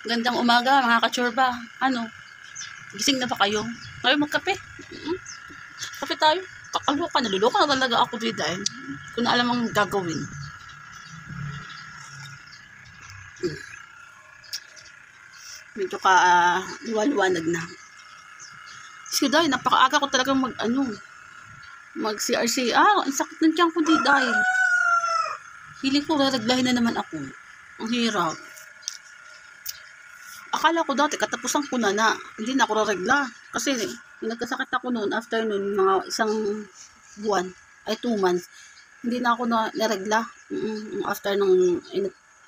Gandang umaga mga kachorba. Ano? Gising na ba kayo? Ngayon magkape? Kape tayo. Kakaloka. Naluloko na talaga ako dito dahil ko na alam ang gagawin. Medyo luwa-luwanag na. Kasi dahil napakaaga ko talagang mag CRCR. Ang sakit ng tiyan ko di dahil. Hiling ko raraglahin na naman ako. Ang hirap. Akala ko dati katapusan ko na hindi na ako raregla. Kasi nagkasakit ako noon, after noon, mga isang buwan, ay 2 months, hindi na ako naregla. After nung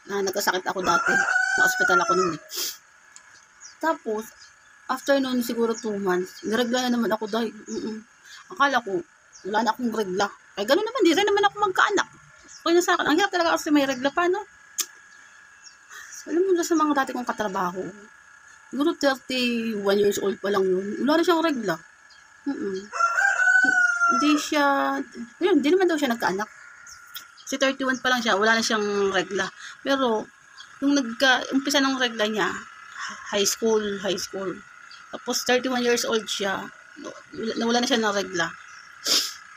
nagkasakit ako dati, na-hospital ako noon. Tapos, after noon siguro 2 months, niregla na naman ako dahil. Akala ko, wala na akong regla. Ay gano'n naman, di rin naman ako magkaanak. Kaya sa akin, ang hirap talaga kasi may regla pa, no? Alam mo na sa mga dati kong katrabaho, siguro 31 years old pa lang yun, wala na siyang regla. Hindi naman daw siya nagkaanak. Si 31 pa lang siya, wala na siyang regla. Pero, nung umpisa ng regla niya, high school. Tapos 31 years old siya, nawala na siya ng regla.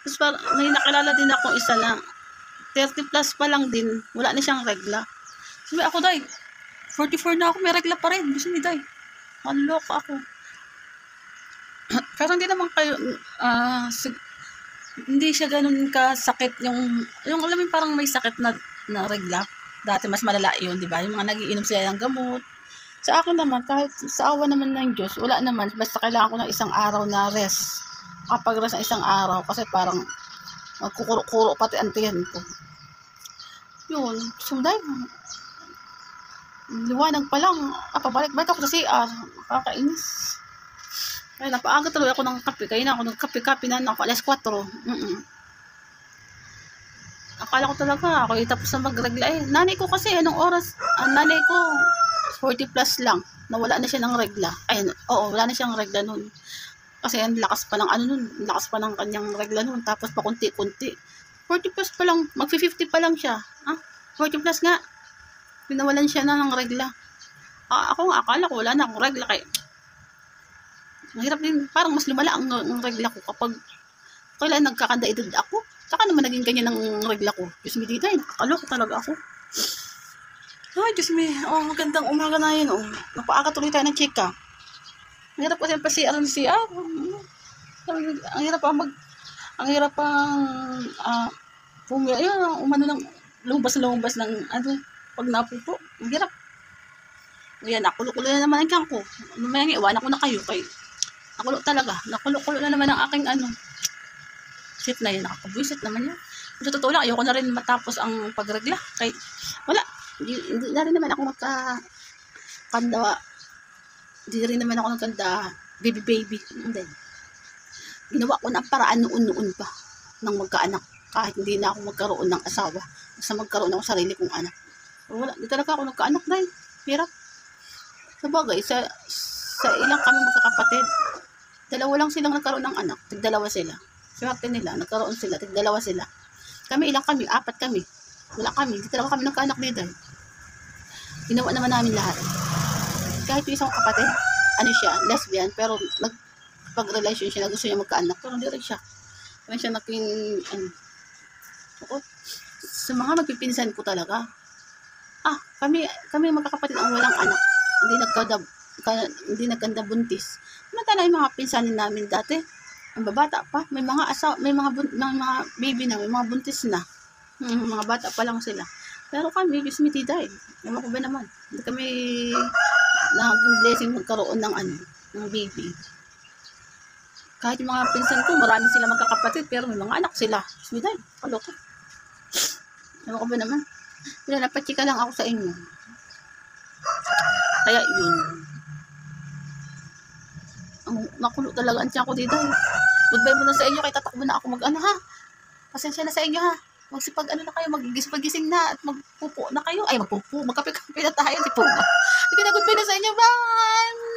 Tapos may nakilala din ako isa na 30 plus pa lang din, wala na siyang regla. Sabi ako, day, 44 na ako, may regla pa rin. Gusto ni day. Manloko ako. Pero hindi naman kayo, hindi siya ganun kasakit yung alam mo parang may sakit na regla. Dati mas malala yun, di ba? Yung mga nagiinom sila ng gamot. Sa akin naman, kahit sa awa naman ng Diyos, wala naman. Basta kailangan ko ng isang araw na rest. Kapag rest ng isang araw, kasi parang magkukuro-kuro pati ang tiyan ko. Yun. So, dahil liwanag pa lang. Pabalik-balik ako sa CR. Kakainis. Kaya napaaga tuloy ako ng kape. Kaya na ako ng kape-kape na ako. Alas 4. Akala ko talaga ako tapos na magregla. Nanay ko kasi anong oras? Nanay ko 40 plus lang. Nawala na siya ng regla. Wala na siyang regla nun. Kasi ang lakas pa ng lakas pa ng kanyang regla nun. Tapos pa kunti-kunti. 40 plus pa lang. Mag-50 pa lang siya. 40 plus nga. Pinawalan siya na ng regla. Ako nga, akala ko wala na akong regla. Kaya ang hirap din. Parang mas lumala ang regla ko kapag kailan nagkakanda-edad ako. Saka naman naging ganyan ang regla ko. Diyos me, dito nakaloko talaga ako. Ay, Diyos me. Magandang umaga na yun. Napaaga tuloy tayo ng chika. Ang hirap kasi pa CR ng CR. Ang hirap umano ng lumabas ng pag napupo. Ang hirap. Ayan, nakulo-kulo na naman ang tiyan ko. Lumayang iwan ako na kayo. Kay nakulo talaga. Nakulo-kulo na naman ang aking shit na yun. Nakakabwisit naman yun. Sa totoo lang, ayoko na rin matapos ang pagregla. Kay wala. Hindi na rin naman ako Hindi rin naman ako nagkanda baby. Hindi. Ginawa ko na ang paraan noon pa nang magkaanak. Kahit hindi na ako magkaroon ng asawa. Basta magkaroon ako sarili kong anak. Wala. Hindi talaga ako nagkaanak dahil hirap. Sabagay, sa ilang kami magkakapatid, dalawa lang silang nagkaroon ng anak. Tig-dalawa sila. Swerte nila, nagkaroon sila. Tig-dalawa sila. Kami ilang kami, 4 kami. Wala kami. Hindi talaga kami nagkaanak dito. Ginawa naman namin lahat. Kahit yung isang kapatid, siya, lesbian, pero nagpag-relation siya na gusto niya magkaanak, pero hindi rin siya. Kaya siya naging, sa mga magpipinsan ko talaga, kami magkakapatid ang walang anak. Hindi nagkanda buntis. Samantala yung mga pinsanin namin dati, ang babata pa, may mga baby na, may mga buntis na. Mga bata pa lang sila. Pero kami, Diyos me, tiday. Ewan ko ba naman. Hindi kami naging blessing magkaroon ng baby. Kahit yung mga pinsan ko, marami sila magkakapatid, pero may mga anak sila. Diyos me, tiday. Kaloko. Ewan ko ba naman. Pero napachika lang ako sa inyo. Kaya yun. Nakulo talaga ang tiyan ko dito. Goodbye muna sa inyo. Kaya tatakbo na ako ha. Pasensya na sa inyo ha. Magsipag na kayo. Magising na. At magpupo na kayo. Magkape-kape na tayo. Sige na, goodbye na sa inyo. Bye!